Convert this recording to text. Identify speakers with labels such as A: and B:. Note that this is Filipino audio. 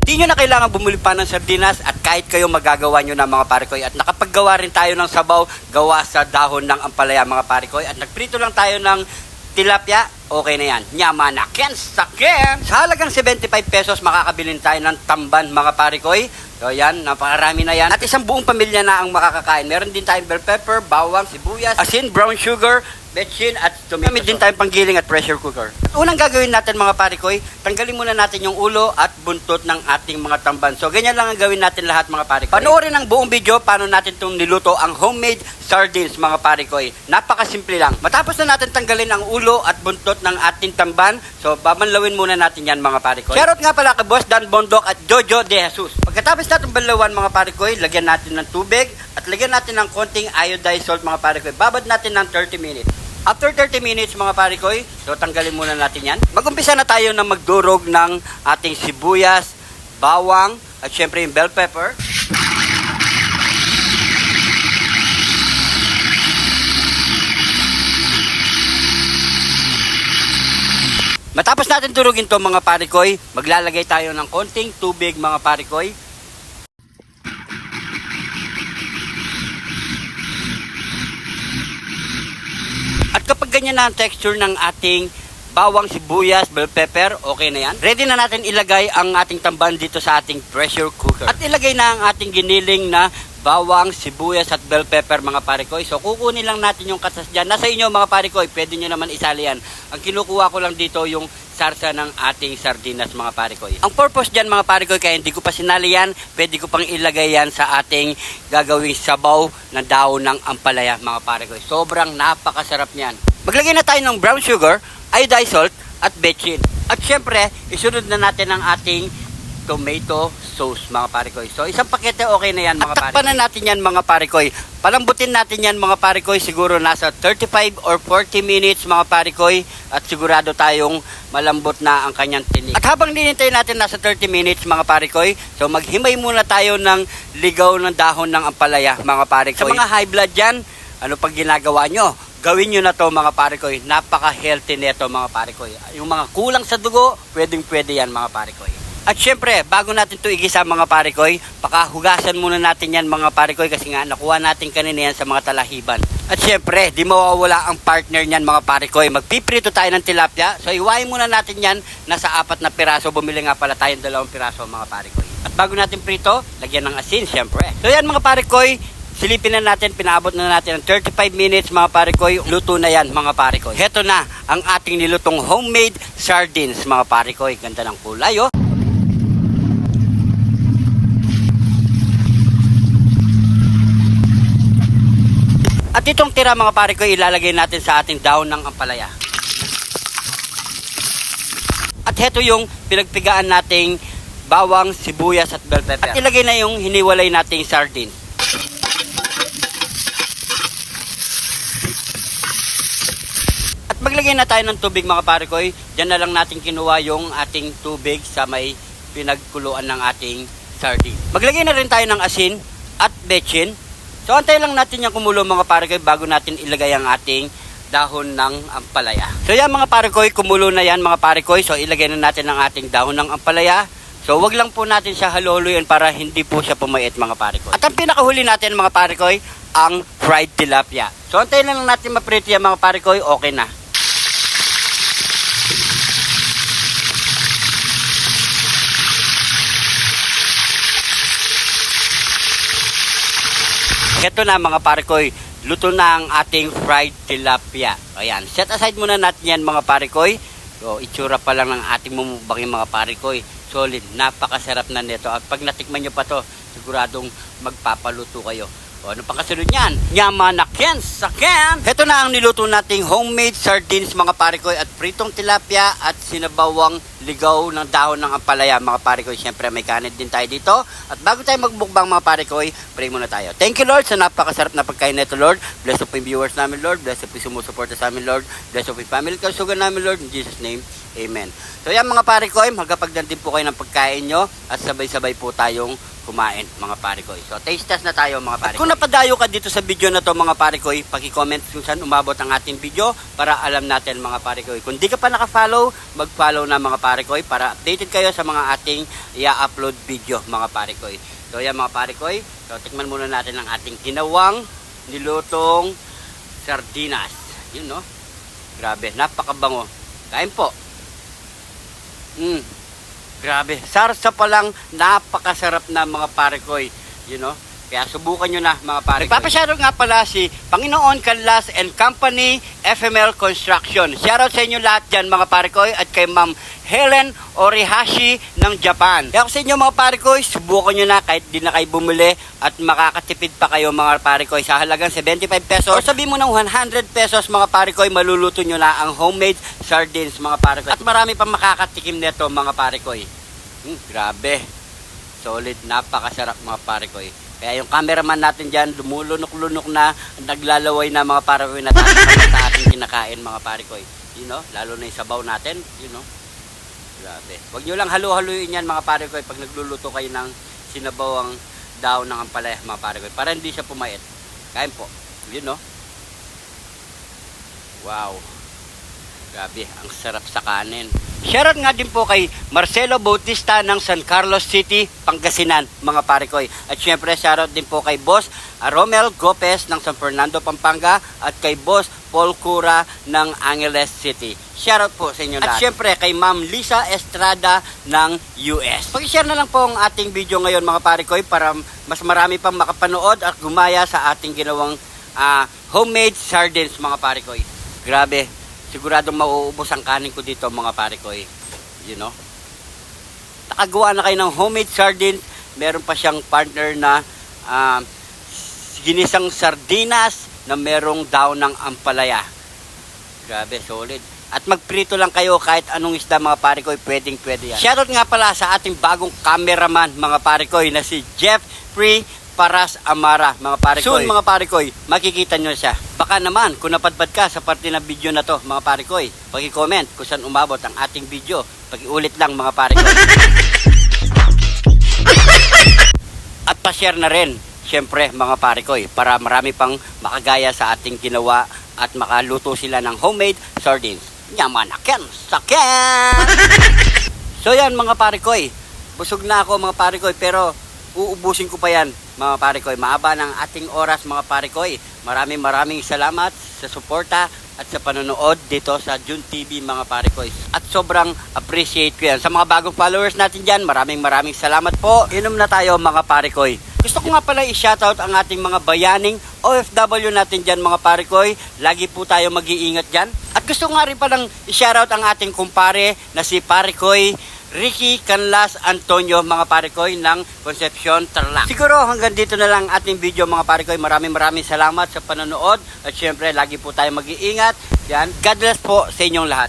A: Di nyo na kailangan bumuli pa ng sardinas at kahit kayo magagawa nyo na mga pare ko. At nakapaggawa rin tayo ng sabaw gawa sa dahon ng ampalaya mga pare ko. At nagprito lang tayo ng tilapia, okay na yan. Yaman na ken saken. Sa halagang 75 pesos makakabilin tayo ng tamban mga pare ko. So yan, napakarami na yan. At isang buong pamilya na ang makakakain. Meron din tayong bell pepper, bawang, sibuyas, asin, brown sugar, betchin at tomato. Gamit din tayong panggiling at pressure cooker. Unang gagawin natin mga pare ko, tanggalin muna natin yung ulo at buntot ng ating mga tamban. So ganyan lang ang gawin natin lahat mga pare ko. Panoorin ang buong video paano natin itong niluto ang homemade sardines mga pare ko. Napakasimple lang. Matapos na natin tanggalin ang ulo at buntot ng ating tamban, so babanlawin muna natin yan mga pare ko. Shoutout nga pala kay Boss Dan Bondok at Jojo De Jesus. Pagkatapos natin banlawan mga pare ko, lagyan natin ng tubig at lagyan natin ng konting iodized salt mga pare ko. Babad natin ng 30 minutes. After 30 minutes mga pare ko, so tanggalin muna natin yan. Mag-umpisa na tayo na magdurog ng ating sibuyas, bawang, at syempre yung bell pepper. Matapos natin durugin to mga pare ko, maglalagay tayo ng konting tubig mga pare ko. At kapag ganyan na ang texture ng ating bawang, sibuyas, bell pepper, okay na yan. Ready na natin ilagay ang ating tamban dito sa ating pressure cooker. At ilagay na ang ating giniling na bawang, sibuyas at bell pepper mga pare ko. So kukunin lang natin yung katas dyan. Nasa inyo mga pare ko, pwede nyo naman isali yan. Ang kinukuha ko lang dito yung sarsa ng ating sardinas mga pare ko. Ang purpose dyan mga pare ko, kaya hindi ko pa sinali yan, pwede ko pang ilagay yan sa ating gagawing sabaw na dahon ng ampalaya mga pare ko. Sobrang napakasarap niyan. Maglagay na tayo ng brown sugar, iodized salt at betchin. At syempre, isunod na natin ang ating tomato sauce mga pare ko. So isang pakete okay na yan mga pare ko. At takpan na natin yan mga pare ko. Palambutin natin yan mga pare ko. Siguro nasa 35 or 40 minutes mga pare ko. At sigurado tayong malambot na ang kanyang tinik. At habang ninintay natin nasa 30 minutes mga pare ko, so maghimay muna tayo ng ligaw ng dahon ng ampalaya mga pare ko. Sa mga high blood dyan, ano pag ginagawa nyo? Gawin nyo na to mga pare ko. Napaka-healthy neto mga pare ko. Yung mga kulang sa dugo, pwedeng-pwede yan mga pare ko. At syempre, bago natin ito igisa mga pare ko, pakahugasan muna natin yan mga pare ko kasi nga nakuha natin kanina yan sa mga talahiban. At syempre, di mawawala ang partner niyan mga pare ko. Magpiprito tayo ng tilapia. So iwain muna natin yan nasa 4 na piraso. Bumili nga pala tayong 2 piraso mga pare ko. At bago natin prito, lagyan ng asin syempre. So yan mga pare ko, silipin na natin, pinaabot na natin ng 35 minutes mga pare ko. Luto na yan mga pare ko. Heto na ang ating nilutong homemade sardines mga pare ko. Ganda ng kulay oh. At itong tira mga pare ko, ilalagay natin sa ating dahon ng ampalaya. At heto yung pinagpigaan nating bawang, sibuyas at bell pepper. At ilagay na yung hiniwalay nating sardine. At maglagay na tayo ng tubig mga pare ko. Diyan na lang natin kinuha yung ating tubig sa may pinagkuluan ng ating sardine. Maglagay na rin tayo ng asin at betchin. So antay lang natin yung kumulo mga pare ko bago natin ilagay ang ating dahon ng ampalaya. So yan mga pare ko, kumulo na yan mga pare ko. So ilagay na natin ang ating dahon ng ampalaya. So wag lang po natin siya haluluin para hindi po siya pumait mga pare ko. At ang pinakahuli natin mga pare ko, ang fried tilapia. So antay lang natin maprito yan mga pare ko, okay na. Ito na mga pare ko, luto na ang ating fried tilapia. Ayan, set aside muna natin yan mga pare ko. So, itsura pa lang ng ating mumubangin mga pare ko. Solid, napakasarap na nito. At pag natikman nyo pa to, siguradong magpapaluto kayo. O, ano pang kasunod yan? Yaman na ken saken. Ito na ang niluto nating homemade sardines mga pare ko at pritong tilapia at sinabawang ligaw ng dahon ng ampalaya mga pare ko. Siyempre may kanin din tayo dito. At bago tayo magbukbang mga pare ko, pray muna tayo. Thank you Lord sa napakasarap na pagkain nito Lord. Bless po yung viewers namin Lord. Bless po yung sumusuporta sa amin Lord. Bless po yung family kasugan namin Lord. In Jesus name, Amen. So yan mga pare ko, magkapagdan din po kayo ng pagkain nyo at sabay-sabay po tayong kumain mga pare ko. So taste test na tayo mga pare ko. At kung napadayo ka dito sa video na to mga pare ko, paki-comment kung saan umabot ang ating video para alam natin mga pare ko. Kung di ka pa naka-follow, mag-follow na mga pare ko para updated kayo sa mga ating i-upload video mga pare ko. So yan mga pare ko, so tikman muna natin ang ating ginawang nilutong sardinas. Yun no. Grabe, napakabango. Kain po. Grabe, sarsa pa lang, napakasarap na mga pare ko. You know? Kaya subukan nyo na mga pare ko. Nagpapasyado nga pala si Panginoon Canlas and Company FML Construction. Shoutout sa inyo lahat dyan mga pare ko at kay Ma'am Helen Orihashi ng Japan. Kaya sa inyo mga pare ko, subukan nyo na kahit di na kayo bumili at makakatipid pa kayo mga pare ko sa halagang 75 pesos. O sabi mo ng 100 pesos mga pare ko, maluluto nyo na ang homemade sardines mga pare ko. At marami pa makakatikim nito mga pare ko. Grabe. Solid, napakasarap mga pare ko. Kaya yung cameraman natin dyan, lumulunok-lunok na, naglalaway na mga pare ko, natatakal sa ating kinakain mga pare ko. You know, lalo na yung sabaw natin, you know. Grabe. Huwag nyo lang halu-haluin yan mga pare ko pag nagluluto kayo ng sinabawang daon ng ampalaya mga pare ko. Para hindi siya pumait. Kain po. You know. Wow. Grabe, ang sarap sa kanin. Shoutout nga din po kay Marcelo Bautista ng San Carlos City, Pangasinan, mga pare ko. At syempre, shoutout din po kay Boss Romel Gopez ng San Fernando, Pampanga at kay Boss Paul Cura ng Angeles City. Shoutout po sa inyo lahat. At syempre, kay Ma'am Lisa Estrada ng US. Pag-share na lang po ang ating video ngayon mga pare ko para mas marami pang makapanood at gumaya sa ating ginawang homemade sardines mga pare ko. Grabe. Siguradong mauubos ang kanin ko dito mga pare ko. You know? Nakagawa na kayo ng homemade sardines. Meron pa siyang partner na ginisang sardinas na merong daon ng ampalaya. Grabe, solid. At magprito lang kayo kahit anong isda mga pare ko, pwedeng-pwede yan. Shoutout nga pala sa ating bagong cameraman mga pare ko na si Jeffrey Paras Amara mga pare ko. Soon mga pare ko, makikita nyo siya. Baka naman kung napadpad ka sa parte ng video na to mga pare ko, paki-comment kung saan umabot ang ating video. Paki-ulit lang mga pare ko. At pa-share na rin syempre mga pare ko para marami pang makagaya sa ating ginawa at makaluto sila ng homemade sardines. Yamanaken saken. So yan mga pare ko, busog na ako mga pare ko pero uubusin ko pa yan mga pare ko. Mahaba ng ating oras mga pare ko. Maraming salamat sa suporta at sa panonood dito sa June TV mga pare ko. At sobrang appreciate ko yan. Sa mga bagong followers natin dyan, maraming salamat po. Inom na tayo mga pare ko. Gusto ko nga pala i-shoutout ang ating mga bayaning OFW natin dyan mga pare ko. Lagi po tayo mag-iingat dyan. At gusto ko nga rin palang i-shoutout ang ating kumpare na si pare ko Ricky Canlas Antonio mga pare ko ng Concepcion, Tarlac. Siguro hanggang dito na lang ating video mga pare ko. Maraming salamat sa panonood. At syempre lagi po tayo mag-iingat. Yan. God bless po sa inyong lahat.